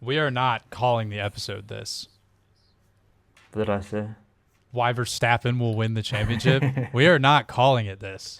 We are not calling the episode this. What did I say? Why Verstappen will win the championship. We are not calling it this.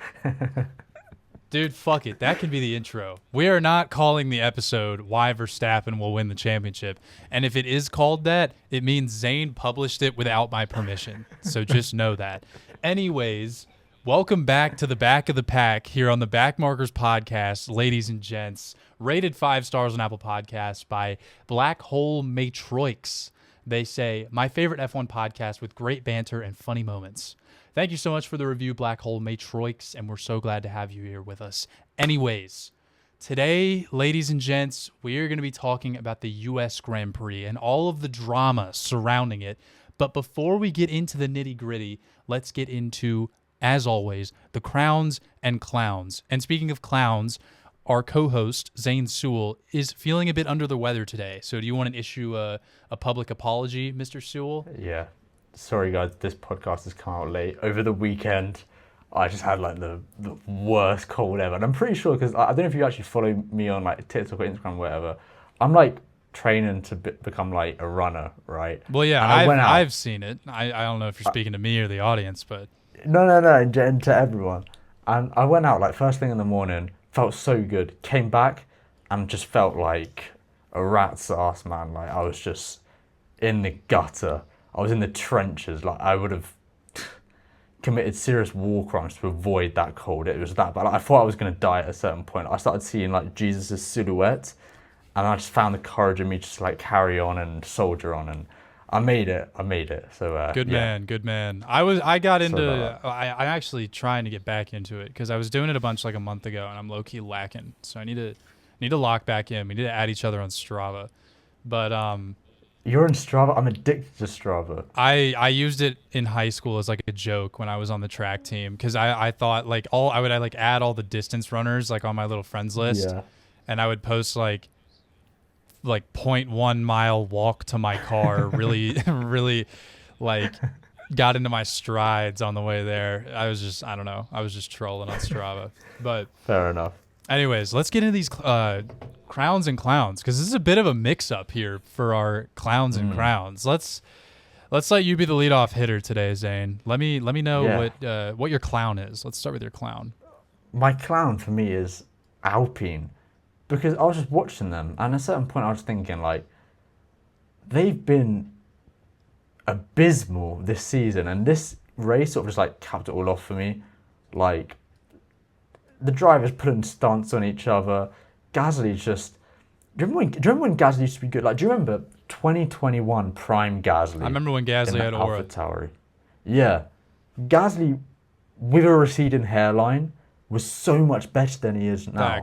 Dude, fuck it. That can be the intro. We are not calling the episode Why Verstappen will win the championship. And if it is called that, it means Zane published it without my permission. So just know that. Anyways, welcome back to the back of the pack here on the Backmarkers podcast, ladies and gents. Rated 5 stars on Apple Podcasts by Black Hole Matroix. They say, my favorite F1 podcast with great banter and funny moments. Thank you so much for the review, Black Hole Matroix, and we're so glad to have you here with us. Anyways, today, ladies and gents, we are going to be talking about the US Grand Prix and all of the drama surrounding it. But before we get into the nitty-gritty, let's get into, as always, the crowns and clowns. And speaking of clowns, our co-host, Zane Sewell, is feeling a bit under the weather today. So do you want to issue a public apology, Mr. Sewell? Yeah. Sorry, guys. This podcast has come out late. Over the weekend, I just had like the worst cold ever. And I'm pretty sure, because I don't know if you actually follow me on like TikTok or Instagram or whatever. I'm like training to become like a runner, right? Well, yeah, I've seen it. I don't know if you're speaking to me or the audience, but... No, and to everyone. And I went out like first thing in the morning, felt so good, came back and just felt like a rat's ass, man. Like I was just in the gutter. I was in the trenches. Like I would have committed serious war crimes to avoid that cold. It was that bad. Like, I thought I was going to die at a certain point. I started seeing like Jesus' silhouette, and I just found the courage in me just to like carry on and soldier on, and I made it. So good man. I got into. I actually trying to get back into it because I was doing it a bunch like a month ago, and I'm low key lacking. So I need to lock back in. We need to add each other on Strava, but You're in Strava? I'm addicted to Strava. I used it in high school as like a joke when I was on the track team because I thought like I would like add all the distance runners like on my little friends list, and I would post like 0.1 mile walk to my car. really like got into my strides on the way there. I was just trolling on Strava. But fair enough. Anyways, let's get into these crowns and clowns because this is a bit of a mix-up here for our clowns and crowns. Let's let you be the leadoff hitter today, Zane. Let me know what your clown is. Let's start with your clown. My clown for me is Alpine, because I was just watching them, and at a certain point I was thinking like they've been abysmal this season, and this race sort of just like capped it all off for me. Like the drivers putting stunts on each other. Gasly's just... Do you remember when Gasly used to be good? Like, do you remember 2021 prime Gasly? I remember when Gasly had aura. AlphaTauri. Yeah. Gasly, with a receding hairline, was so much better than he is now.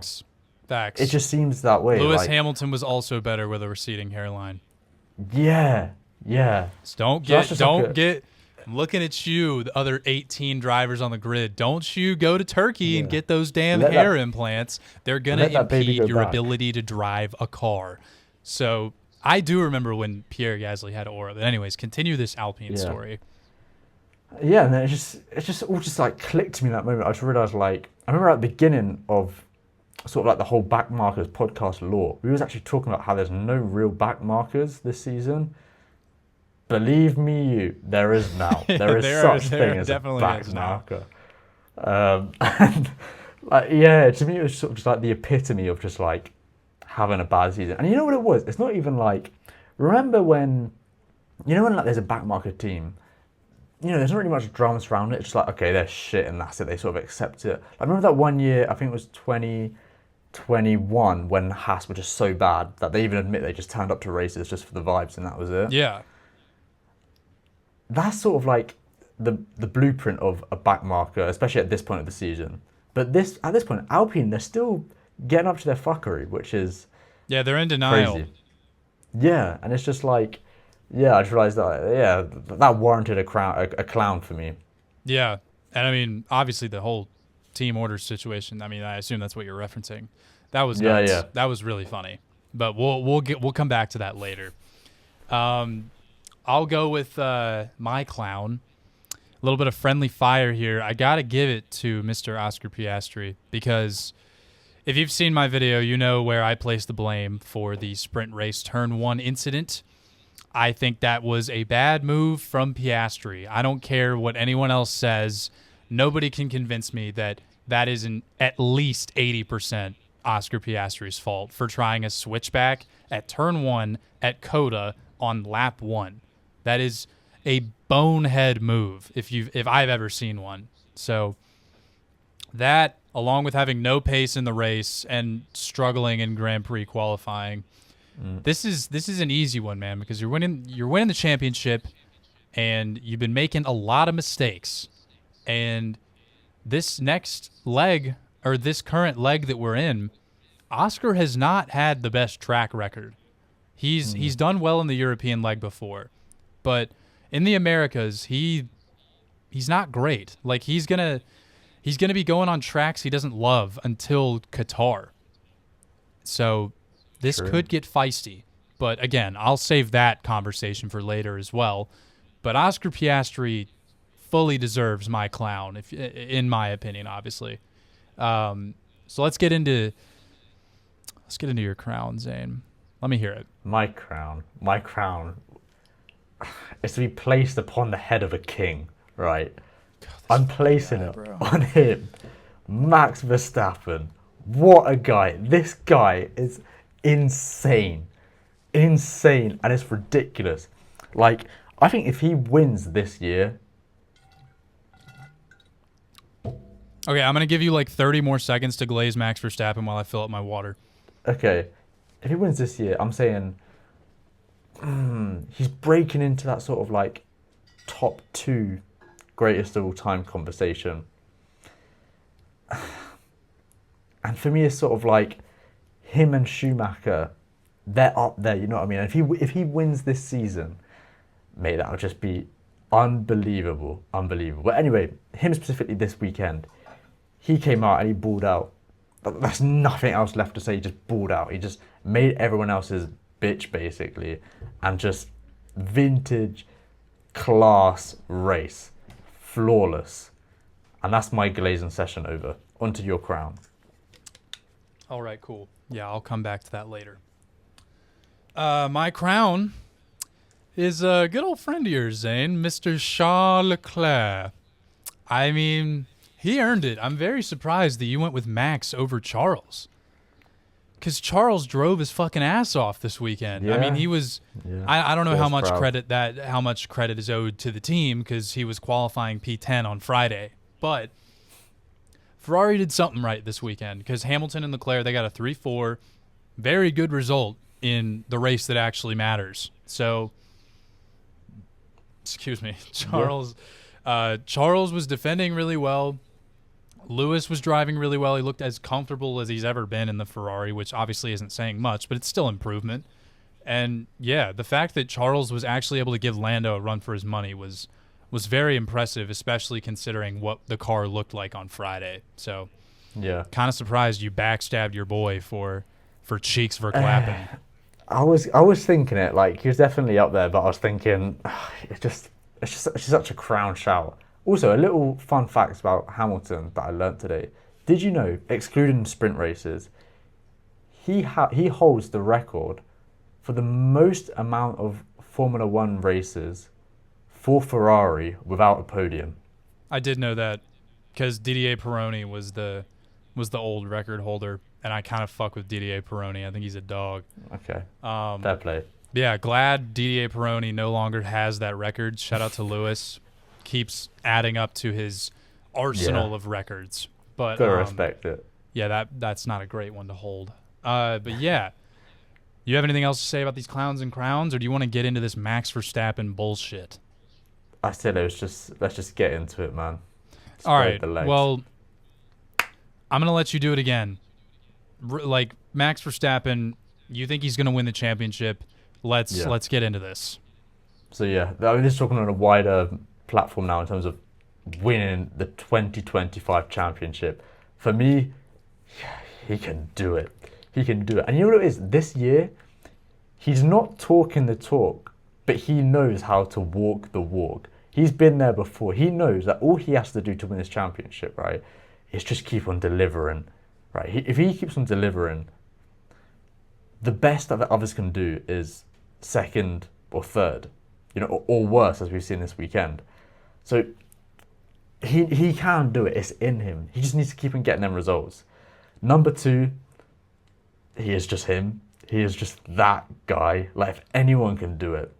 Facts. It just seems that way. Lewis Hamilton was also better with a receding hairline. Yeah. So don't get... I'm looking at you, the other 18 drivers on the grid. Don't you go to Turkey and get those damn hair implants. They're going to impede your ability to drive a car. So I do remember when Pierre Gasly had aura. But anyways, continue this Alpine story. Yeah, and then it just all just like clicked to me in that moment. I just realised like, I remember at the beginning of sort of like the whole backmarkers podcast lore, we was actually talking about how there's no real backmarkers this season. Believe me, there is now. There is such thing as a back marker. And like, to me, it was sort of just like the epitome of just like having a bad season. And you know what it was? It's not even like, remember when like there's a back marker team, there's not really much drama around it. It's just like, okay, they're shit and that's it. They sort of accept it. I remember that one year, I think it was 2021, when Haas were just so bad that they even admit they just turned up to races just for the vibes and that was it. Yeah. That's sort of like the blueprint of a back marker, especially at this point of the season. But at this point, Alpine, they're still getting up to their fuckery, which is they're in denial. Crazy. Yeah, and it's just like, I just realized that warranted a clown for me. Yeah, and I mean, obviously the whole team orders situation. I mean, I assume that's what you're referencing. That was nuts. Yeah. That was really funny. But we'll come back to that later. I'll go with my clown. A little bit of friendly fire here. I got to give it to Mr. Oscar Piastri because if you've seen my video, you know where I place the blame for the sprint race turn 1 incident. I think that was a bad move from Piastri. I don't care what anyone else says. Nobody can convince me that that isn't at least 80% Oscar Piastri's fault for trying a switchback at turn 1 at Coda on lap 1. That is a bonehead move if I've ever seen one. So that, along with having no pace in the race and struggling in Grand Prix qualifying, this is an easy one, man, because you're winning the championship and you've been making a lot of mistakes. And this next leg, or this current leg that we're in, Oscar has not had the best track record. He's done well in the European leg before, but in the Americas, he's not great. Like he's gonna be going on tracks he doesn't love until Qatar. So this could get feisty. But again, I'll save that conversation for later as well. But Oscar Piastri fully deserves my clown, in my opinion, obviously. So let's get into your crown, Zane. Let me hear it. My crown is to be placed upon the head of a king, right? God, I'm placing it on him, Max Verstappen. What a guy! This guy is insane, and it's ridiculous. Like, I think if he wins this year. Okay, I'm going to give you like 30 more seconds to glaze Max Verstappen while I fill up my water. Okay, if he wins this year, I'm saying he's breaking into that sort of like top 2 greatest of all time conversation. And for me, it's sort of like him and Schumacher, they're up there, you know what I mean? If he wins this season, mate, that would just be unbelievable. But anyway, him specifically this weekend, he came out and he balled out. There's nothing else left to say. He just balled out. He just made everyone else's bitch, basically, and just vintage class race. Flawless. And that's my glazing session over. Onto your crown. All right, cool. Yeah, I'll come back to that later. My crown is a good old friend of yours, Zane, Mr. Charles Leclerc. I mean, he earned it. I'm very surprised that you went with Max over Charles. Because Charles drove his fucking ass off this weekend. Yeah. I mean, he was. Yeah. I don't know how much credit is owed to the team because he was qualifying P10 on Friday, but Ferrari did something right this weekend because Hamilton and Leclerc, they got a 3-4, very good result in the race that actually matters. So, excuse me, Charles. Yeah. Charles was defending really well. Lewis was driving really well. He looked as comfortable as he's ever been in the Ferrari, which obviously isn't saying much, but it's still improvement. And yeah, the fact that Charles was actually able to give Lando a run for his money was very impressive, especially considering what the car looked like on Friday. So yeah, kind of surprised you backstabbed your boy for cheeks for clapping. I was thinking it, like, he was definitely up there, but I was thinking it's just such a crown shout. Also, a little fun fact about Hamilton that I learnt today. Did you know, excluding sprint races, he holds the record for the most amount of Formula One races for Ferrari without a podium? I did know that because Didier Pironi was the old record holder, and I kind of fuck with Didier Pironi. I think he's a dog. Okay. Fair play. Yeah, glad Didier Pironi no longer has that record. Shout out to Lewis. Keeps adding up to his arsenal of records. But gotta respect it. Yeah, that's not a great one to hold. But yeah. You have anything else to say about these clowns and crowns, or do you want to get into this Max Verstappen bullshit? I said let's just get into it, man. All right. Well, I'm gonna let you do it again. Like Max Verstappen, you think he's gonna win the championship? Let's get into this. So yeah, I'm just talking on a wider platform now in terms of winning the 2025 championship. For me, he can do it. He can do it. And you know what it is? This year, he's not talking the talk, but he knows how to walk the walk. He's been there before. He knows that all he has to do to win this championship, right, is just keep on delivering. right? If he keeps on delivering, the best that the others can do is second or third, or worse, as we've seen this weekend. So he can do it. It's in him. He just needs to keep on getting them results. Number two, he is just him. He is just that guy. Like, if anyone can do it,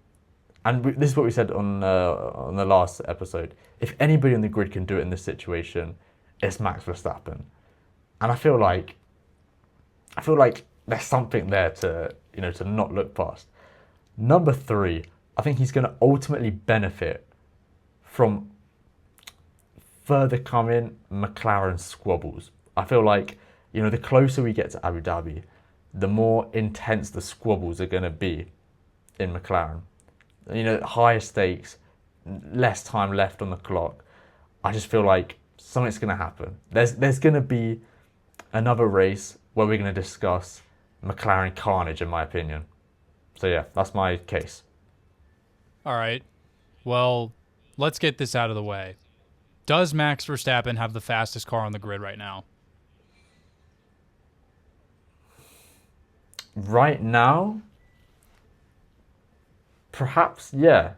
and this is what we said on the last episode. If anybody on the grid can do it in this situation, it's Max Verstappen. And I feel like there's something there to not look past. Number three, I think he's going to ultimately benefit from further coming McLaren squabbles. I feel like, the closer we get to Abu Dhabi, the more intense the squabbles are going to be in McLaren. Higher stakes, less time left on the clock. I just feel like something's going to happen. There's going to be another race where we're going to discuss McLaren carnage, in my opinion. So yeah, that's my case. All right. Well, let's get this out of the way. Does Max Verstappen have the fastest car on the grid right now? Right now, perhaps, yeah.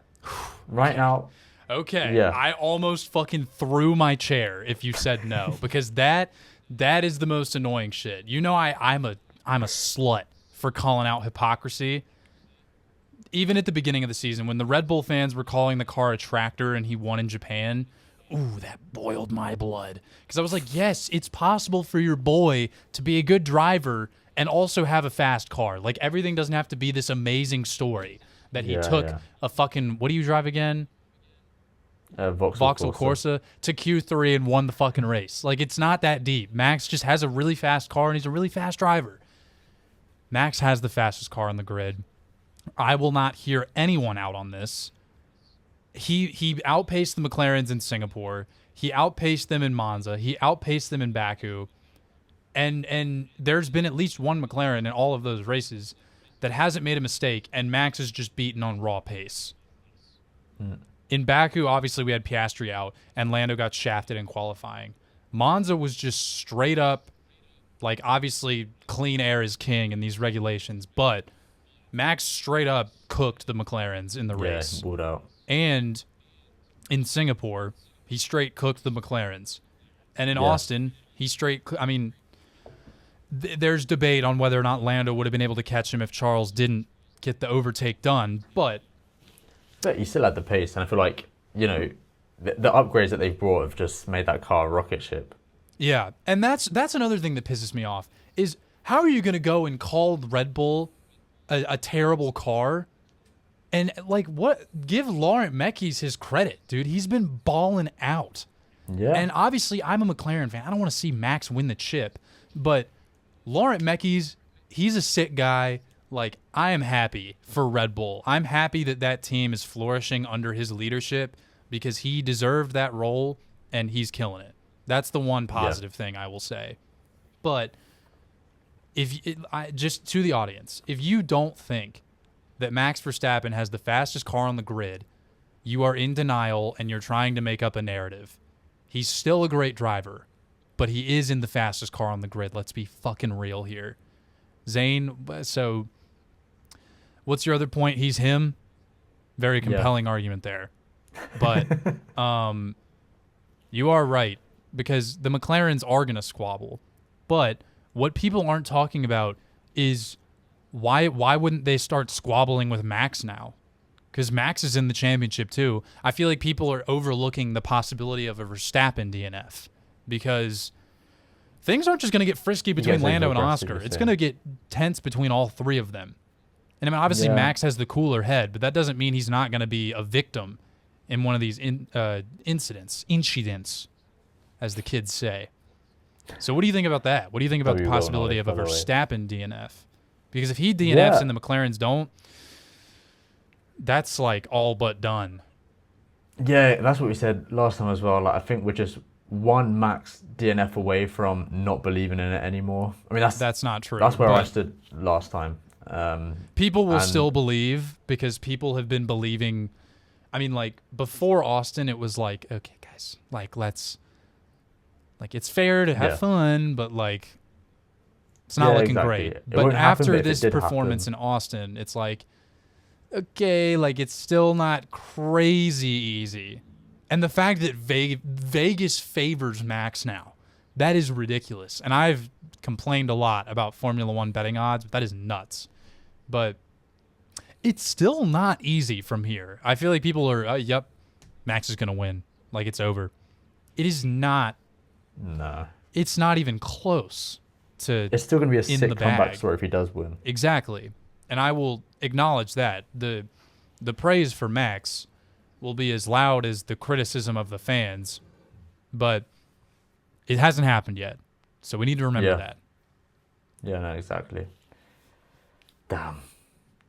Right now. Okay. Yeah. I almost fucking threw my chair if you said no, because that is the most annoying shit. I'm a slut for calling out hypocrisy. Even at the beginning of the season, when the Red Bull fans were calling the car a tractor and he won in Japan, ooh, that boiled my blood. Because I was like, yes, it's possible for your boy to be a good driver and also have a fast car. Like, everything doesn't have to be this amazing story that he took a fucking, what do you drive again? Vauxhall Corsa to Q3 and won the fucking race. Like, it's not that deep. Max just has a really fast car and he's a really fast driver. Max has the fastest car on the grid. I will not hear anyone out on this. He outpaced the McLarens in Singapore. He outpaced them in Monza. He outpaced them in Baku. And there's been at least one McLaren in all of those races that hasn't made a mistake, and Max is just beaten on raw pace. In Baku, obviously, we had Piastri out, and Lando got shafted in qualifying. Monza was just straight up, like, obviously, clean air is king in these regulations, but Max straight up cooked the McLarens in the race. Yeah, out. And in Singapore, he straight cooked the McLarens. And in Austin, he straight... there's debate on whether or not Lando would have been able to catch him if Charles didn't get the overtake done, but he still had the pace, and I feel like, the upgrades that they've brought have just made that car a rocket ship. Yeah, and that's another thing that pisses me off, is how are you going to go and call Red Bull a terrible car? And, like, what? Give Laurent Mekies his credit, dude. He's been balling out. Yeah. And obviously, I'm a McLaren fan. I don't want to see Max win the chip, but Laurent Mekies, he's a sick guy. Like, I am happy for Red Bull. I'm happy that team is flourishing under his leadership because he deserved that role and he's killing it. That's the one positive thing I will say. But just to the audience, if you don't think that Max Verstappen has the fastest car on the grid, you are in denial and you're trying to make up a narrative. He's still a great driver, but he is in the fastest car on the grid. Let's be fucking real here. Zane, so what's your other point? He's him. Very compelling argument there. But you are right, because the McLarens are going to squabble. But what people aren't talking about is why wouldn't they start squabbling with Max now? Because Max is in the championship too. I feel like people are overlooking the possibility of a Verstappen DNF, because things aren't just going to get frisky between Lando and Oscar. It's going to get tense between all three of them. And I mean, obviously Max has the cooler head, but that doesn't mean he's not going to be a victim in one of these incidents, as the kids say. So what do you think about that? What do you think about the possibility of a Verstappen DNF? Because if he DNFs and the McLarens don't, that's like all but done. Yeah, that's what we said last time as well. Like, I think we're just one Max DNF away from not believing in it anymore. I mean, that's not true. That's where I stood last time. People will still believe, because people have been believing. I mean, like, before Austin, it was like, okay, guys, like, it's fair to have fun, but, like, It's not looking exactly. great. It But won't happen, after but if it this did performance happen, in Austin, it's like, okay, like it's still not crazy easy. And the fact that Vegas favors Max now, that is ridiculous. And I've complained a lot about Formula One betting odds, but that is nuts. But it's still not easy from here. I feel like people are, yep, Max is going to win. Like it's over. It is not. no. It's not even close to It's still going to be a in sick the comeback bag. story if he does win. Exactly. And I will acknowledge that. The praise for Max will be as loud as the criticism of the fans, but it hasn't happened yet. So we need to remember that. Yeah, no, exactly. Damn.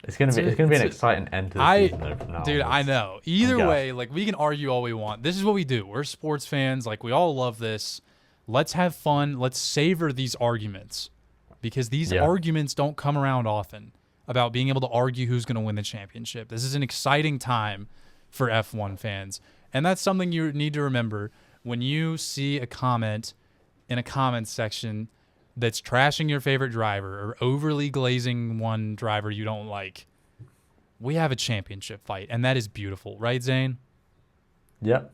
It's gonna be an exciting end to the season though from now Dude, I onwards. know. Either gassed. way, like we can argue all we want. This is what we do. We're sports fans. Like we all love this. Let's have fun. Let's savor these arguments because these arguments don't come around often about being able to argue who's going to win the championship. This is an exciting time for F1 fans. And that's something you need to remember when you see a comment in a comments section that's trashing your favorite driver or overly glazing one driver you don't like. We have a championship fight, and that is beautiful. Right, Zane? Yep.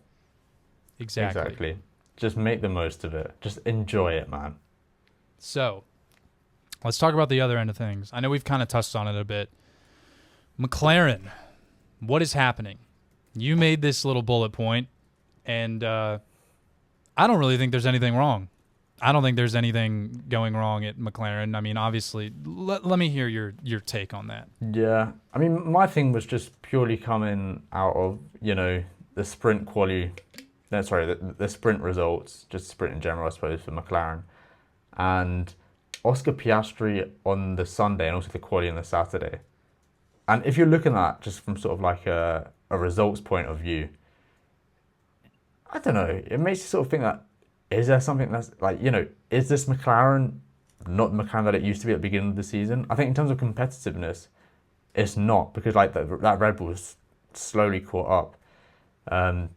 Exactly. Just make the most of it. Just enjoy it, man. So, let's talk about the other end of things. I know we've kind of touched on it a bit. McLaren, what is happening? You made this little bullet point, and I don't really think there's anything wrong. I don't think there's anything going wrong at McLaren. I mean, obviously, let me hear your take on that. Yeah. I mean, my thing was just purely coming out of, the sprint the sprint results, just sprint in general, I suppose, for McLaren. And Oscar Piastri on the Sunday and also the quali on the Saturday. And if you're looking at that just from sort of like a results point of view, I don't know, it makes you sort of think that, is there something that's like, is this McLaren not the McLaren that it used to be at the beginning of the season? I think in terms of competitiveness, it's not, because like that Red Bull is slowly caught up.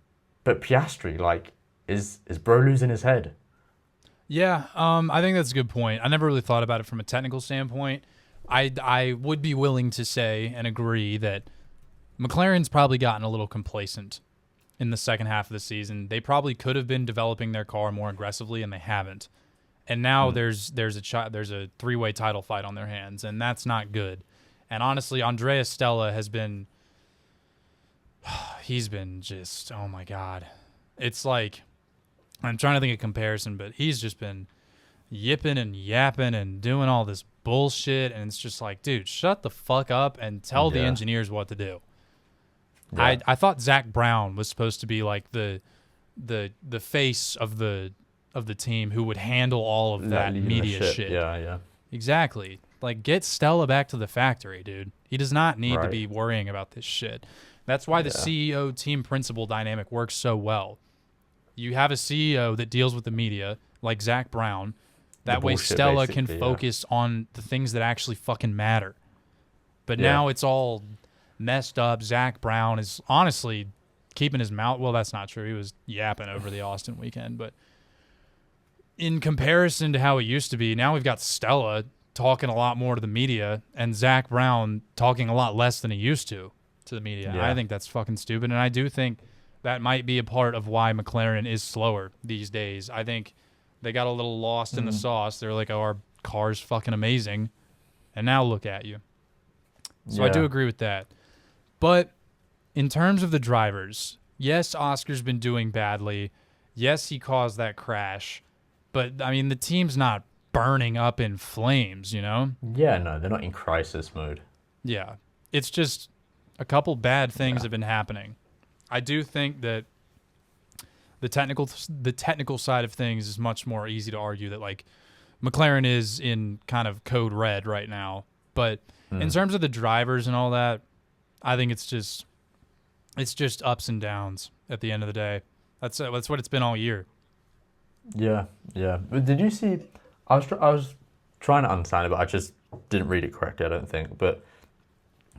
But Piastri, like, is bro losing his head? Yeah, I think that's a good point. I never really thought about it from a technical standpoint. I would be willing to say and agree that McLaren's probably gotten a little complacent in the second half of the season. They probably could have been developing their car more aggressively, and they haven't. And now there's a three-way title fight on their hands, and that's not good. And honestly, Andrea Stella has been he's been just, oh my God. It's like, I'm trying to think of comparison, but he's just been yipping and yapping and doing all this bullshit, and it's just like, dude, shut the fuck up and tell the engineers what to do. Yeah. I thought Zach Brown was supposed to be like the face of the team who would handle all of that media shit. Yeah. Exactly. Like, get Stella back to the factory, dude. He does not need to be worrying about this shit. That's why the CEO team principal dynamic works so well. You have a CEO that deals with the media, like Zach Brown. That way Stella can focus on the things that actually fucking matter. But now it's all messed up. Zach Brown is honestly keeping his mouth. Well, that's not true. He was yapping over the Austin weekend. But in comparison to how it used to be, now we've got Stella talking a lot more to the media and Zach Brown talking a lot less than he used to the media. Yeah. I think that's fucking stupid. And I do think that might be a part of why McLaren is slower these days. I think they got a little lost in the sauce. They're like, oh, our car's fucking amazing. And now look at you. So I do agree with that. But in terms of the drivers, yes, Oscar's been doing badly. Yes, he caused that crash. But, I mean, the team's not burning up in flames, you know? Yeah, no, they're not in crisis mode. Yeah. It's just a couple bad things have been happening. I do think that the technical side of things is much more easy to argue that, like, McLaren is in kind of code red right now. But in terms of the drivers and all that, I think it's just ups and downs at the end of the day. That's what it's been all year. Yeah. But did you see? I was trying to understand it, but I just didn't read it correctly, I don't think. But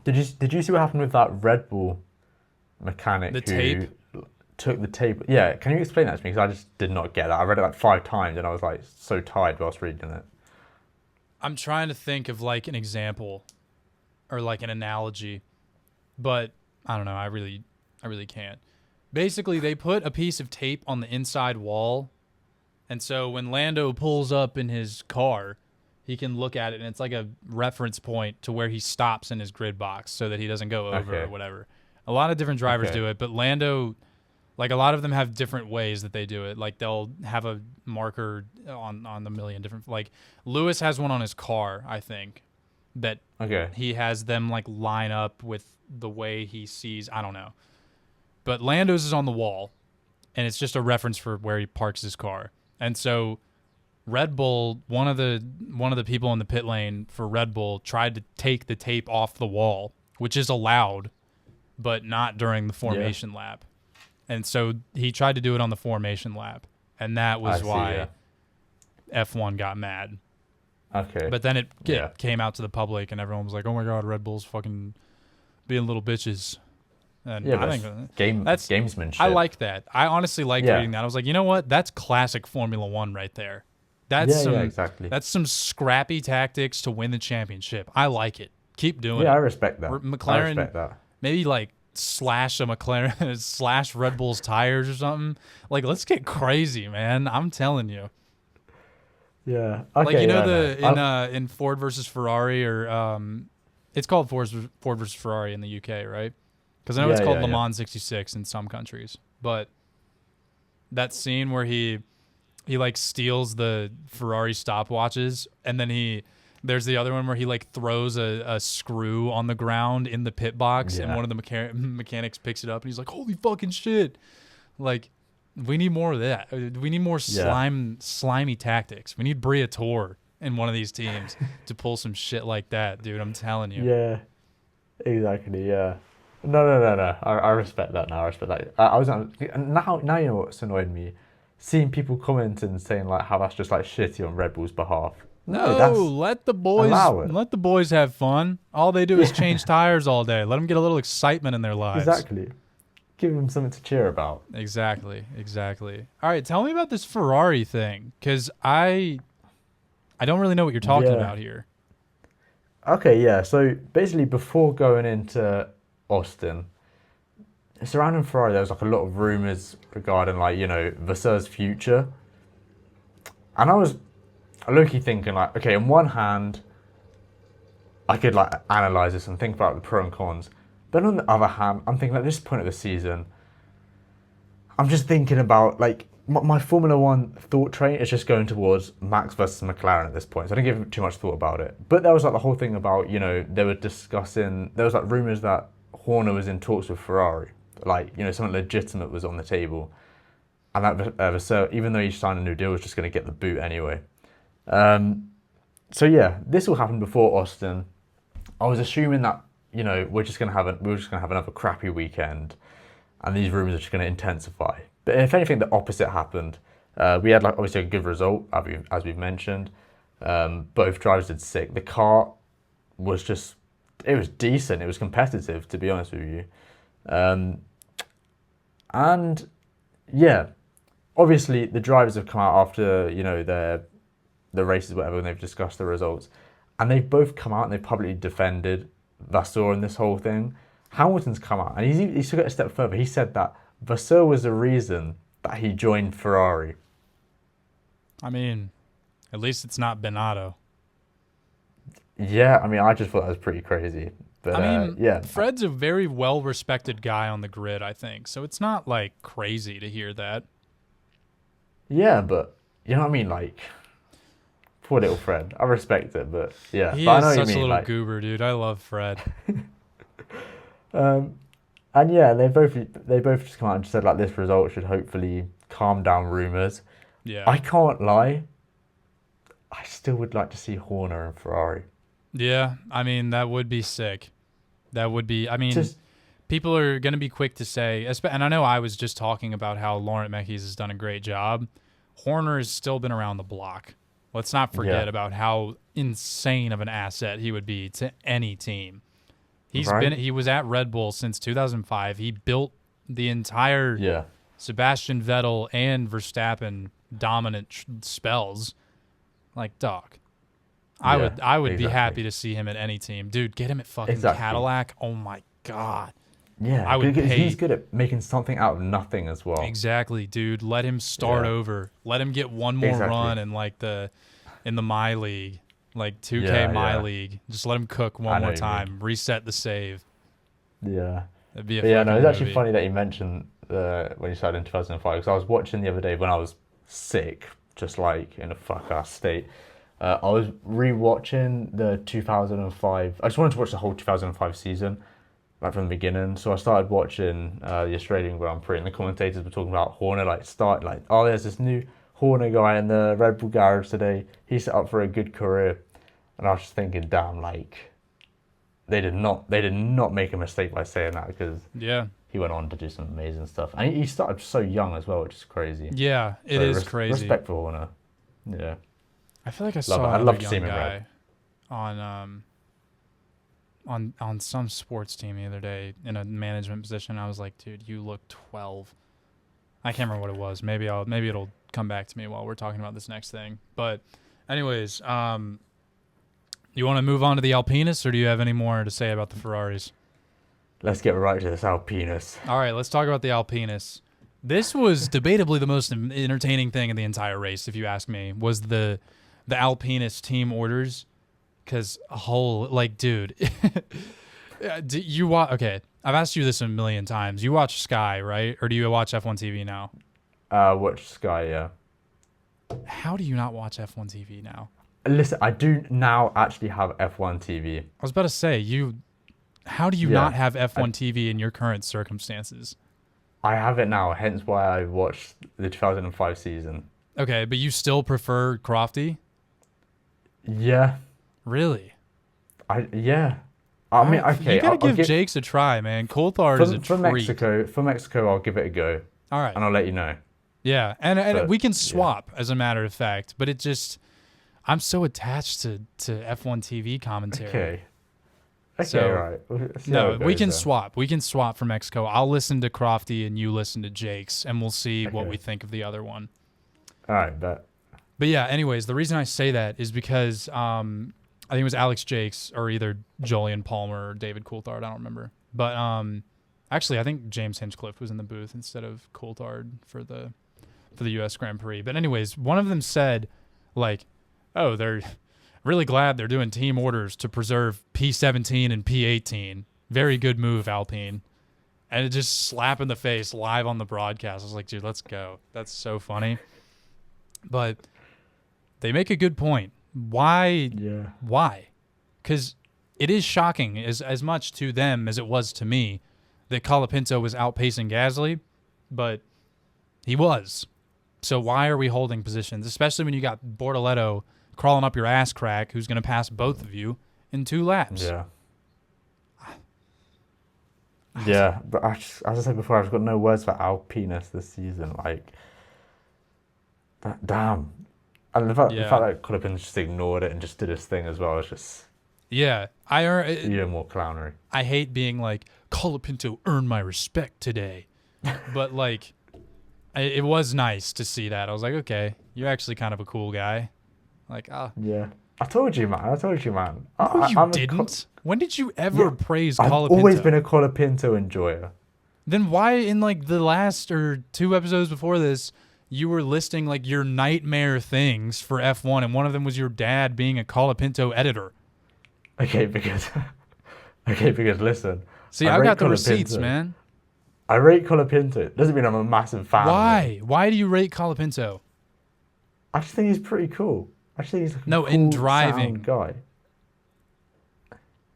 did you see what happened with that Red Bull mechanic who tape? Took the tape? Yeah, can you explain that to me? Because I just did not get that. I read it like 5 times and I was like so tired whilst reading it. I'm trying to think of like an example or like an analogy, but I don't know. I really can't. Basically, they put a piece of tape on the inside wall, and so when Lando pulls up in his car, he can look at it, and it's like a reference point to where he stops in his grid box so that he doesn't go over or whatever. A lot of different drivers do it, but Lando, like a lot of them have different ways that they do it. Like they'll have a marker on the million different. Like Lewis has one on his car, I think, that he has them like line up with the way he sees. I don't know, but Lando's is on the wall, and it's just a reference for where he parks his car. And so Red Bull, one of the people in the pit lane for Red Bull tried to take the tape off the wall, which is allowed, but not during the formation lap. And so he tried to do it on the formation lap, and that was why F1 got mad. Okay. But then it came out to the public, and everyone was like, "Oh my God, Red Bull's fucking being little bitches." And I think that's gamesmanship. I like that. I honestly liked reading that. I was like, you know what? That's classic Formula One right there. That's exactly. That's some scrappy tactics to win the championship. I like it. Keep doing it. Yeah, I respect that. McLaren, I respect that. Maybe like slash a McLaren, slash Red Bull's tires or something. Like, let's get crazy, man. I'm telling you. Yeah. Okay, like, you know, in Ford versus Ferrari, or it's called Ford versus Ferrari in the UK, right? Because I know it's called Le Mans 66 in some countries. But that scene where he like steals the Ferrari stopwatches, and then there's the other one where he like throws a screw on the ground in the pit box, and one of the mechanics picks it up, and he's like, "Holy fucking shit!" Like, we need more of that. We need more slimy tactics. We need Briatore in one of these teams to pull some shit like that, dude. I'm telling you. Yeah, exactly. Yeah. No. I respect that now. I respect that. I was now you know what's annoyed me. Seeing people commenting and saying like how that's just like shitty on Red Bull's behalf. No, let the boys have fun. All they do is change tires all day. Let them get a little excitement in their lives. Exactly. Give them something to cheer about. Exactly. All right, tell me about this Ferrari thing, because I don't really know what you're talking about here. Okay, yeah. So basically, before going into Austin, surrounding Ferrari, there was like a lot of rumors regarding like, you know, Vasseurs' future. And I was low-key thinking like, okay, on one hand, I could like analyze this and think about the pros and cons. But on the other hand, I'm thinking at this point of the season, I'm just thinking about like my Formula One thought train is just going towards Max versus McLaren at this point. So I didn't give too much thought about it. But there was like the whole thing about, you know, there was like rumors that Horner was in talks with Ferrari. Like, you know, something legitimate was on the table. And that Vasseur, even though he signed a new deal, was just going to get the boot anyway. So yeah, this will happen before Austin. I was assuming that, you know, we're just gonna have another crappy weekend, and these rumors are just gonna intensify. But if anything, the opposite happened. We had like obviously a good result, as we've mentioned. Both drivers did sick. The car was decent. It was competitive, to be honest with you. And yeah, obviously the drivers have come out after, you know, the races, whatever, and they've discussed the results, and they've both come out and they've publicly defended Vasseur in this whole thing. Hamilton's come out and he took it a step further. He said that Vasseur was the reason that he joined Ferrari. I mean, at least it's not Binotto. Yeah, I mean, I just thought that was pretty crazy. But I mean, Fred's a very well-respected guy on the grid, I think, so it's not like crazy to hear that. Yeah, but you know what I mean, like, poor little Fred. I respect it, but yeah. He but is I know such what you mean, a little like, goober, dude. I love Fred. And yeah, they both just come out and just said like this result should hopefully calm down rumors. Yeah. I can't lie. I still would like to see Horner and Ferrari. Yeah, I mean, that would be sick. That would be, I mean, people are going to be quick to say, and I know I was just talking about how Laurent Mekies has done a great job. Horner has still been around the block. Let's not forget about how insane of an asset he would be to any team. He was at Red Bull since 2005. He built the entire Sebastian Vettel and Verstappen dominant spells. Like, dog. I would be exactly. happy to see him at any team. Dude, get him at fucking Exactly. Cadillac. Oh my God. Yeah, I would because pay. he's good at making something out of nothing as well. Exactly, dude. Let him start Yeah. over. Let him get one more Exactly. run in like in the My League, like 2K Yeah, My yeah. League. Just let him cook I one know more what you time. Reset the save. Yeah. That'd be a But yeah, fucking no, it's actually movie. funny that you mentioned when you started in 2005, because I was watching the other day when I was sick, just like in a fuck-ass state. I was re-watching the 2005. I just wanted to watch the whole 2005 season, like from the beginning. So I started watching the Australian Grand Prix, and the commentators were talking about Horner, oh, there's this new Horner guy in the Red Bull garage today. He's set up for a good career. And I was just thinking, damn, like they did not make a mistake by saying that, because Yeah. he went on to do some amazing stuff. And he started so young as well, which is crazy. Yeah, it is crazy. Respect for Horner. Yeah. I feel like I Love saw it. I'd another love to see young him in guy on some sports team the other day in a management position. I was like, dude, you look 12. I can't remember what it was. Maybe it'll come back to me while we're talking about this next thing. But anyways, you want to move on to the Alpinists, or do you have any more to say about the Ferraris? Let's get right to this Alpinus. All right, let's talk about the Alpinists. This was debatably the most entertaining thing in the entire race, if you ask me, was the Alpinist team orders. Because dude, you watch? Okay, I've asked you this a million times. You watch Sky, right? Or do you watch F1 TV now? Watch Sky, yeah. How do you not watch F1 TV now? Listen, I do now actually have F1 TV. I was about to say, how do you Yeah, not have F1 TV in your current circumstances? I have it now, hence why I watched the 2005 season. Okay, but you still prefer Crofty? Yeah. Really? Yeah. I mean, okay. You gotta I'll give Jake's a try, man. Coulthard is a for treat. Mexico, I'll give it a go. All right. And I'll let you know. Yeah, and But, we can swap, as a matter of fact, but it just, I'm so attached to F1 TV commentary. Okay. Okay, So, right. We'll see how No, it we goes can then. swap. We can swap for Mexico. I'll listen to Crofty and you listen to Jake's, and we'll see what Okay. we think of the other one. All right, bet. But yeah, anyways, the reason I say that is because I think it was Alex Jakes or either Julian Palmer or David Coulthard. I don't remember. But actually, I think James Hinchcliffe was in the booth instead of Coulthard for the US Grand Prix. But anyways, one of them said, like, oh, they're really glad they're doing team orders to preserve P17 and P18. Very good move, Alpine. And it just slap in the face live on the broadcast. I was like, dude, let's go. That's so funny. But they make a good point. Why? Yeah. Why? Because it is shocking as much to them as it was to me that Colapinto was outpacing Gasly, but he was. So why are we holding positions, especially when you got Bortoletto crawling up your ass crack, who's going to pass both of you in 2 laps? Yeah. Yeah, but as I said before, I've got no words for Alpinus this season. Like, damn. And the fact that Colapinto just ignored it and just did his thing as well is just Yeah, even more clownery. I hate being like, Colapinto earned my respect today. But, like, it was nice to see that. I was like, okay, you're actually kind of a cool guy. Like, Yeah. I told you, man. No, you didn't. When did you ever praise I've Colapinto? always been a Colapinto enjoyer. Then why in, like, the last or 2 episodes before this, you were listing, like, your nightmare things for F1, and one of them was your dad being a Colapinto editor? Okay, because listen. See, I I've rate got the Colapinto. receipts, man. I rate Colapinto. Doesn't mean I'm a massive fan. Why? Why do you rate Colapinto? I just think he's pretty cool. I just think he's like a cool in driving. sound guy.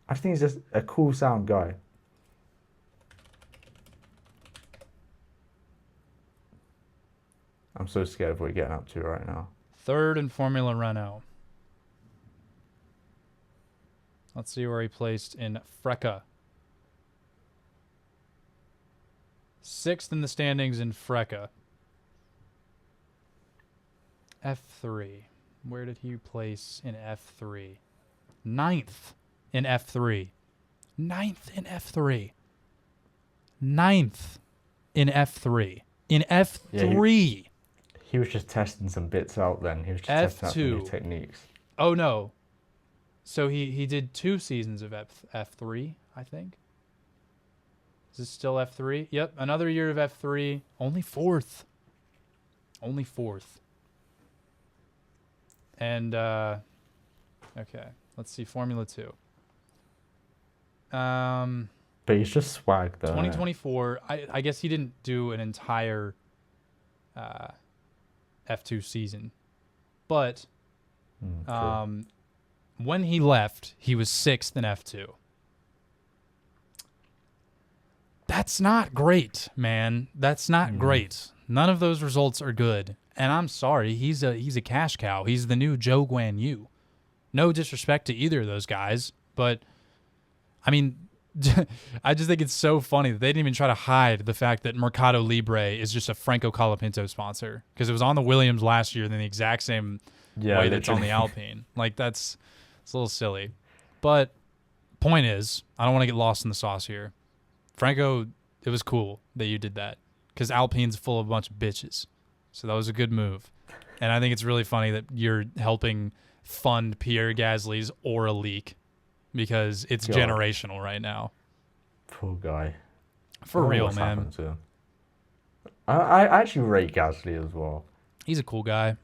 I just think he's just a cool sound guy. I'm so scared of what we're getting up to right now. 3rd in Formula Renault. Let's see where he placed in Freca. 6th in the standings in Freca. F3. Where did he place in F3? 9th in F3. 9th in F3. 9th in F3. In F3. He was just testing some bits out then. He was just testing out some new techniques. Oh, no. So he did 2 seasons of F3, I think. Is this still F3? Yep, another year of F3. Only fourth. Only fourth. And, okay, let's see, Formula 2. But he's just swag, though. 2024, I guess he didn't do an entire F2 season. But when he left, he was 6th in F2. That's not great, man. That's not great. None of those results are good. And I'm sorry, he's a cash cow. He's the new Joe Guan Yu. No disrespect to either of those guys, but I mean, I just think it's so funny that they didn't even try to hide the fact that Mercado Libre is just a Franco Colapinto sponsor, because it was on the Williams last year, then the exact same way that's on the Alpine. Like it's a little silly. But point is, I don't want to get lost in the sauce here. Franco, it was cool that you did that, because Alpine's full of a bunch of bitches. So that was a good move. And I think it's really funny that you're helping fund Pierre Gasly's Aura leak, because it's generational right now. Poor guy. For real, man. I actually rate Gasly as well. He's a cool guy.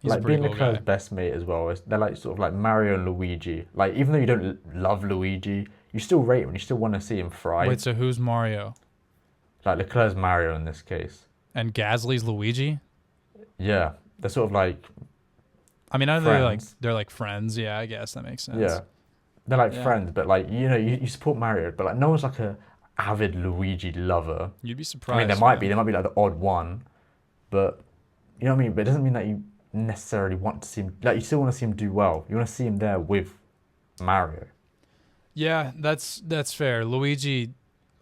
He's like a pretty being cool guy. Leclerc's best mate as well. They're like sort of like Mario and Luigi. Like even though you don't love Luigi, you still rate him. You still want to see him thrive. Wait, so who's Mario? Like Leclerc's Mario in this case. And Gasly's Luigi? Yeah, they're sort of like. I mean, I know they're like friends. Yeah, I guess that makes sense. Yeah, they're like friends, but like you support Mario, but like no one's like a avid Luigi lover. You'd be surprised. I mean, there might be like the odd one, but you know what I mean. But it doesn't mean that you necessarily want to see him. Like you still want to see him do well. You want to see him there with Mario. Yeah, that's fair.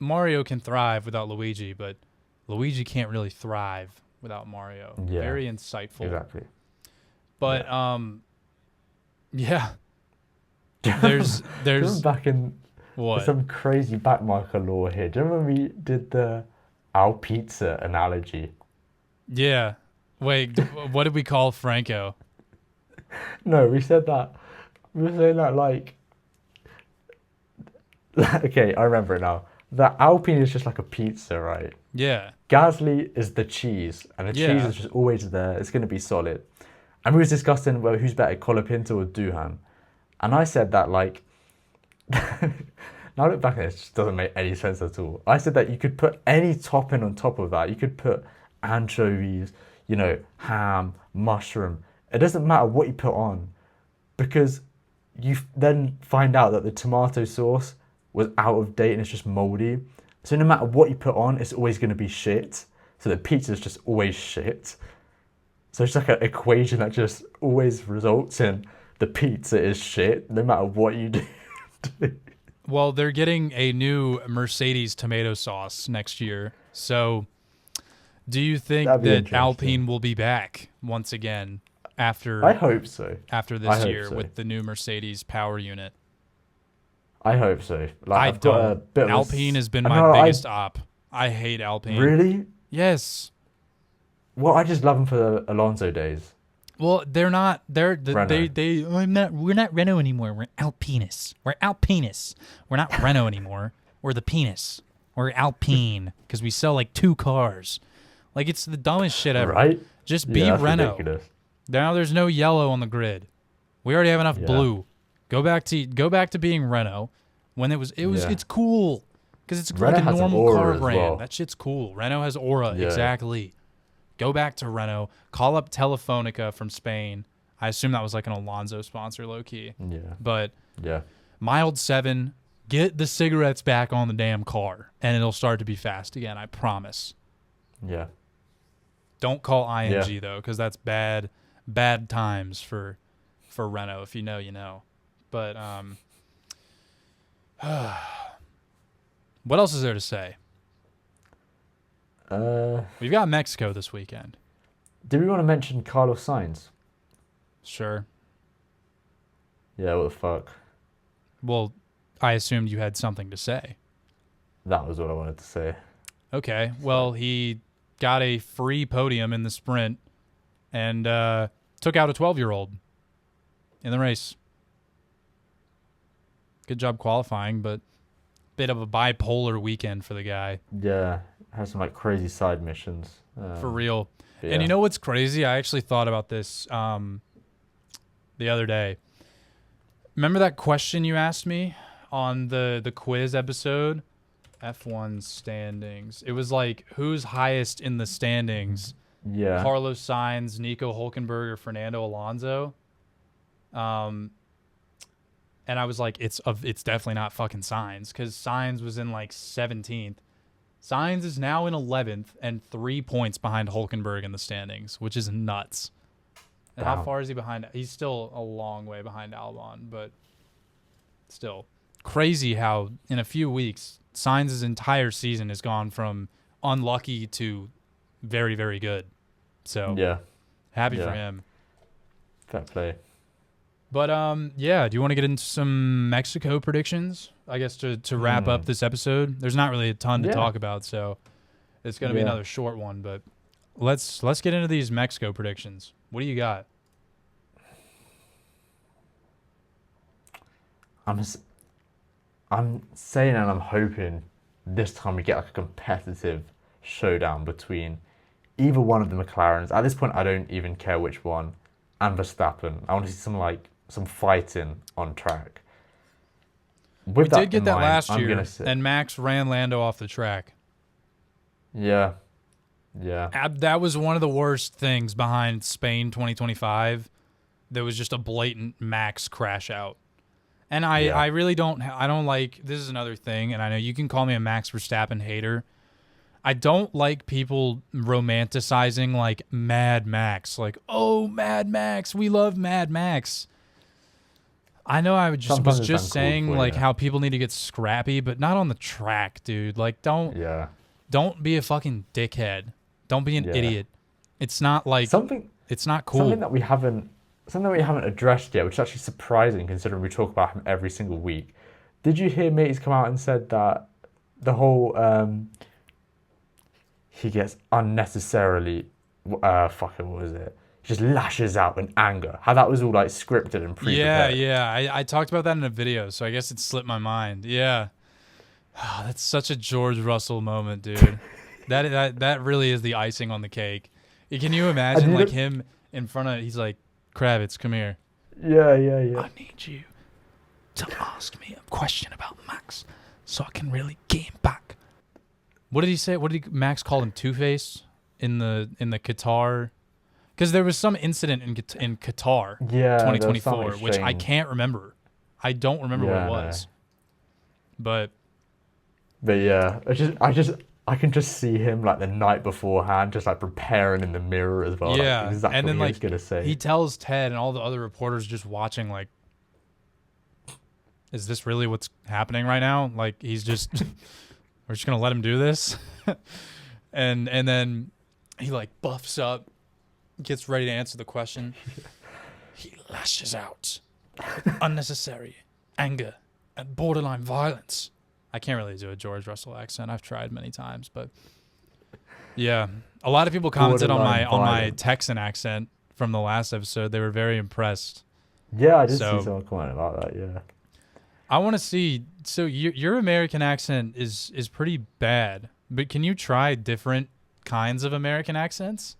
Mario can thrive without Luigi, but Luigi can't really thrive without Mario. Yeah, very insightful. Exactly. But yeah. There's back in what? Some crazy backmarker law here. Do you remember when we did the Al Pizza analogy? Yeah. Wait, what did we call Franco? No, we said that. We were saying that like okay, I remember it now. The Alpine is just like a pizza, right? Yeah. Gasly is the cheese, and the cheese is just always there. It's going to be solid. And we was discussing whether who's better, Colapinto or Duhan. And I said that like, now I look back at it, it just doesn't make any sense at all. I said that you could put any topping on top of that. You could put anchovies, ham, mushroom. It doesn't matter what you put on, because you then find out that the tomato sauce was out of date and it's just moldy. So no matter what you put on, it's always going to be shit. So the pizza is just always shit. So it's like an equation that just always results in the pizza is shit, no matter what you do. Well, they're getting a new Mercedes tomato sauce next year. So do you think that Alpine will be back once again after? I hope so. After this year with the new Mercedes power unit. I hope so. Like, I've got a bit Alpine has been my biggest op. I hate Alpine. Really? Yes. Well, I just love them for the Alonso days. Well, they're not. We're not Renault anymore. We're Alpinus. We're Alpinus. We're not Renault anymore. We're the penis. We're Alpine because we sell like 2 cars. Like it's the dumbest shit ever. Right? Just be Renault. Ridiculous. Now there's no yellow on the grid. We already have enough blue. Go back to being Renault when it's cool because it's like a normal car brand. Well. That shit's cool. Renault has aura, exactly. Go back to Renault. Call up Telefonica from Spain. I assume that was like an Alonso sponsor, low key. Yeah. But mild 7, get the cigarettes back on the damn car, and it'll start to be fast again. I promise. Yeah. Don't call ING though, because that's bad times for Renault. If you know, you know. But what else is there to say? We've got Mexico this weekend. Do we want to mention Carlos Sainz? Sure. Yeah, what the fuck? Well, I assumed you had something to say. That was what I wanted to say. Okay. Well, he got a free podium in the sprint and took out a 12-year-old in the race. Good job qualifying, but bit of a bipolar weekend for the guy. Yeah, has some like crazy side missions. For real. Yeah. And you know what's crazy? I actually thought about this the other day. Remember that question you asked me on the quiz episode? F1 standings. It was like, who's highest in the standings? Yeah. Carlos Sainz, Nico Hulkenberg, or Fernando Alonso? And I was like, it's definitely not fucking Sainz, because Sainz was in like 17th. Sainz is now in 11th and 3 points behind Hulkenberg in the standings, which is nuts. And how far is he behind? He's still a long way behind Albon, but still crazy how in a few weeks Sainz's entire season has gone from unlucky to very, very good. So yeah, happy for him. Fair play. But yeah, do you want to get into some Mexico predictions? I guess to wrap up this episode. There's not really a ton to talk about, so it's gonna be another short one. But let's get into these Mexico predictions. What do you got? I'm saying and I'm hoping this time we get like a competitive showdown between either one of the McLarens. At this point, I don't even care which one, and Verstappen. I want to see some fighting on track. We did get that last year, and Max ran Lando off the track. Yeah. That was one of the worst things behind Spain 2025. There was just a blatant Max crash out. And I really don't like, this is another thing, and I know you can call me a Max Verstappen hater. I don't like people romanticizing like Mad Max. Like, oh, Mad Max, we love Mad Max. I know I was just saying like how people need to get scrappy, but not on the track, dude. Like, don't be a fucking dickhead. Don't be an idiot. It's not like it's not cool. Something that we haven't addressed yet, which is actually surprising considering we talk about him every single week. Did you hear Mateys come out and said that the whole he gets unnecessarily what was it? He just lashes out in anger. How that was all like scripted and pre-prepared. Yeah. I talked about that in a video, so I guess it slipped my mind. Yeah. Oh, that's such a George Russell moment, dude. that really is the icing on the cake. Can you imagine like him in front of? He's like, Kravitz, come here. Yeah. I need you to ask me a question about Max so I can really get him back. What did he say? What did Max call him? Two-Face in the Qatar? Because there was some incident in Qatar 2024, which I can't remember. I don't remember what it was. But yeah, I can just see him like the night beforehand, just like preparing in the mirror as well. Yeah, like, exactly and then what he like was gonna say. He tells Ted and all the other reporters just watching, like, is this really what's happening right now? Like, he's just, we're just gonna let him do this, and then he like buffs up, gets ready to answer the question. He lashes out, unnecessary anger and borderline violence. I can't really do a George Russell accent. I've tried many times, but yeah, a lot of people commented on my Texan accent from the last episode. They were very impressed. Yeah, I did see someone comment about that. Yeah, I want to see. So your American accent is pretty bad, but can you try different kinds of American accents?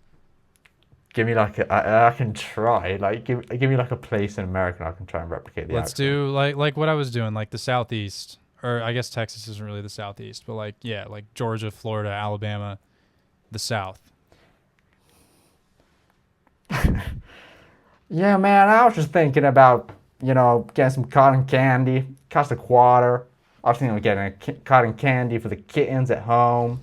Give me like I can try. Like give me like a place in America, and I can try and replicate the Let's accent. do like what I was doing, like the Southeast. Or I guess Texas isn't really the Southeast, but like Georgia, Florida, Alabama, the South. Yeah, man, I was just thinking about, getting some cotton candy, cost a quarter. I was thinking of getting cotton candy for the kittens at home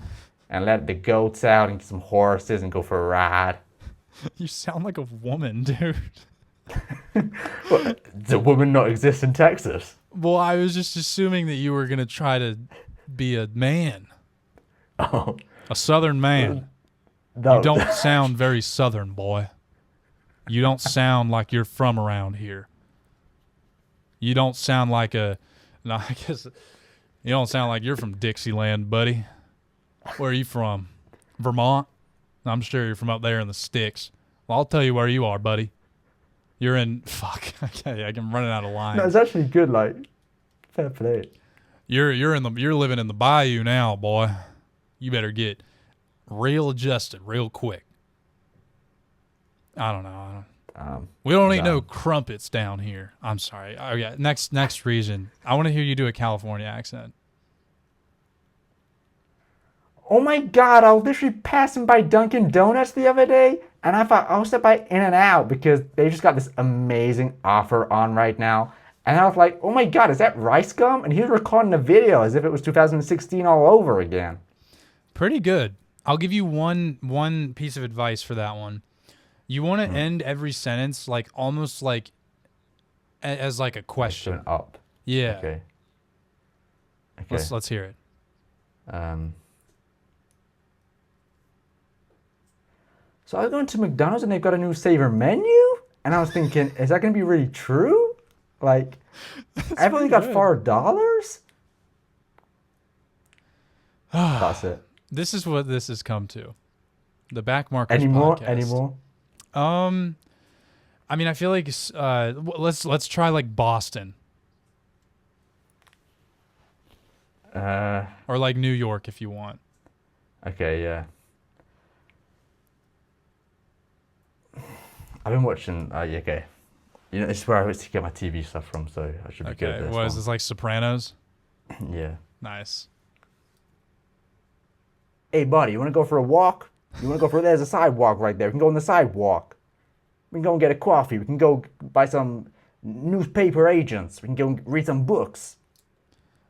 and let the goats out and get some horses and go for a ride. You sound like a woman, dude. What, does a woman not exist in Texas? Well, I was just assuming that you were going to try to be a man. Oh. A southern man. You don't sound very southern, boy. You don't sound like you're from around here. You don't sound like you don't sound like you're from Dixieland, buddy. Where are you from? Vermont? I'm sure you're from up there in the sticks. Well, I'll tell you where you are, buddy. You're in, fuck, okay, I'm running out of lines. No, it's actually good, like, Fair play. You're living in the bayou now, boy. You better get real adjusted real quick. I don't know. We don't eat no crumpets down here. I'm sorry. Oh yeah, next region. I want to hear you do a California accent. Oh my God, I was literally passing by Dunkin' Donuts the other day, and I thought I was step by In-N-Out because they just got this amazing offer on right now. And I was like, oh my God, is that rice gum? And he was recording a video as if it was 2016 all over again. Pretty good. I'll give you one piece of advice for that one. You want to end every sentence like almost like as like a question. Going up. Yeah. Okay. Let's hear it. So I was going to McDonald's and they've got a new savor menu, and I was thinking, is that going to be really true? Like, I've only got $4. That's it. This is what this has come to. The Backmarkers Anymore? podcast. I mean, I feel like let's try like Boston. Or like New York if you want. Okay, yeah. I've been watching. Okay, you know, this is where I always get my TV stuff from, so I should be good at this. What is this, like Sopranos? Yeah. Nice. Hey, buddy, you want to go for a walk? You want to go for? There's a sidewalk right there. We can go on the sidewalk. We can go and get a coffee. We can go buy some newspaper agents. We can go and read some books.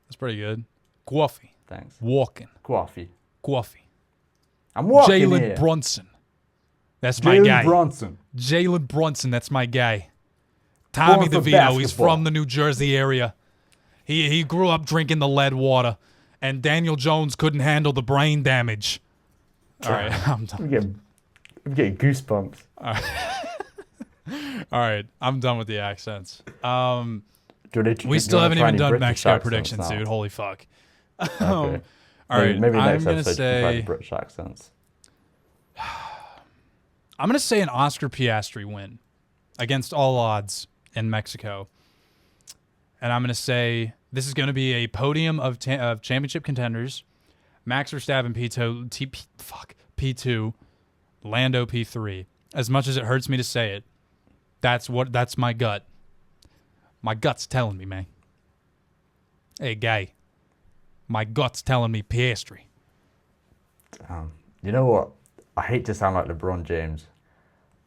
That's pretty good. Coffee. Thanks. Walking. Coffee. I'm walking here. Jalen Brunson. That's my guy. Jalen Brunson, that's my guy. Tommy DeVito, he's from the New Jersey area. He grew up drinking the lead water, and Daniel Jones couldn't handle the brain damage. All right, I'm done. I'm getting goosebumps. All right, I'm done with the accents. We still haven't even done Mexico predictions, dude. Holy fuck. Okay. All right, maybe I'm next gonna episode say you can try the British accents. I'm gonna say an Oscar Piastri win against all odds in Mexico, and I'm gonna say this is gonna be a podium of championship contenders: Max Verstappen P2, Lando P3. As much as it hurts me to say it, that's my gut. My gut's telling me, man. Hey, guy. My gut's telling me Piastri. You know what? I hate to sound like LeBron James,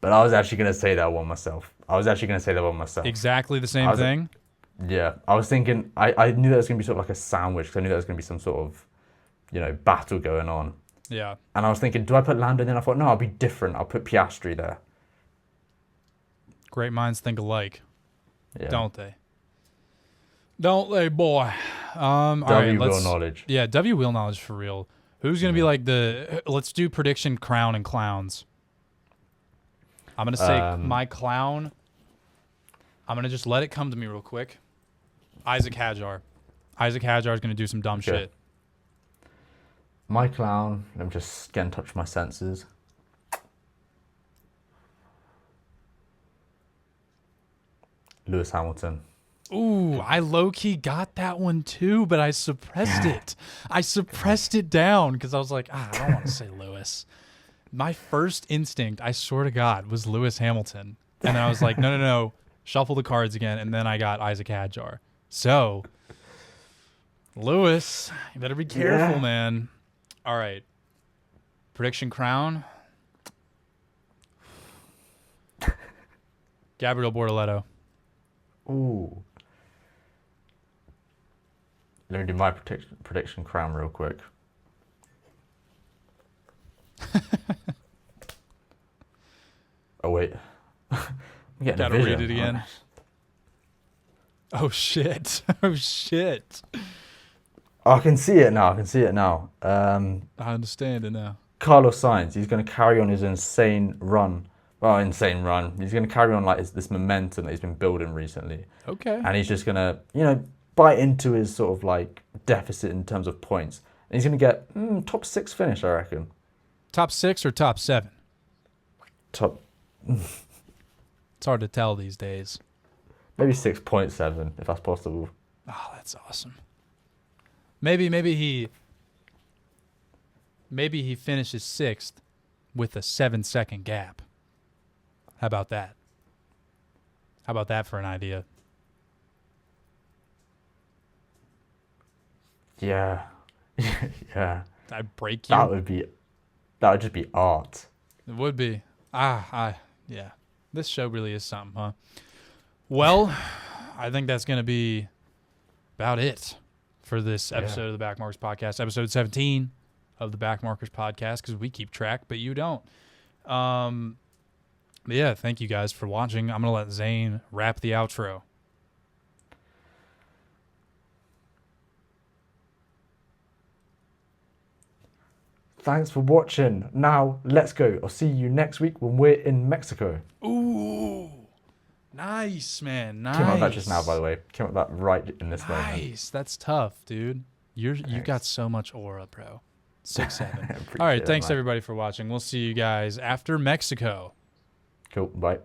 but I was actually going to say that one myself. Exactly the same thing? Yeah. I was thinking, I knew there was going to be sort of like a sandwich, because I knew there was going to be some sort of, battle going on. Yeah. And I was thinking, do I put Lando? And then I thought, no, I'll be different. I'll put Piastri there. Great minds think alike. Yeah. Don't they? Don't they, boy? Wheel knowledge. Yeah, W wheel knowledge for real. Who's going to be like let's do prediction crown and clowns. I'm going to say my clown. I'm going to just let it come to me real quick. Isaac Hadjar. Isaac Hadjar is going to do some dumb shit. My clown, let me just get in touch with my senses. Lewis Hamilton. Ooh, I low-key got that one too, but I suppressed it. I suppressed it down because I was like, I don't want to say Lewis. My first instinct, I swear to God, was Lewis Hamilton. And then I was like, no. Shuffle the cards again, and then I got Isaac Hadjar. So, Lewis, you better be careful, man. All right. Prediction crown. Gabriel Bortoleto. Ooh. Let me do my prediction crown real quick. Oh, wait. Gotta read it again. Oh, shit. Oh, shit. Oh, I can see it now. I understand it now. Carlos Sainz, he's going to carry on his insane run. Well, insane run. He's going to carry on like this momentum that he's been building recently. Okay. And he's just going to, bite into his sort of like deficit in terms of points. And he's going to get top 6 finish, I reckon. Top 6 or top 7? Top. It's hard to tell these days. Maybe 6.7, if that's possible. Oh, that's awesome. Maybe he finishes 6th with a 7-second gap. How about that? How about that for an idea? Yeah. Yeah. I break you. That would just be art. It would be. Yeah. This show really is something, huh? Well, I think that's going to be about it for this episode of the Backmarkers Podcast, episode 17 of the Backmarkers Podcast, because we keep track, but you don't. But yeah, thank you guys for watching. I'm going to let Zane wrap the outro. Thanks for watching. Now, let's go. I'll see you next week when we're in Mexico. Ooh. Nice, man. Nice. Came up with that just now, by the way. Came up with that right in this moment. Nice. That's tough, dude. You got so much aura, bro. 6'7". All right, thanks everybody for watching. We'll see you guys after Mexico. Cool. Bye.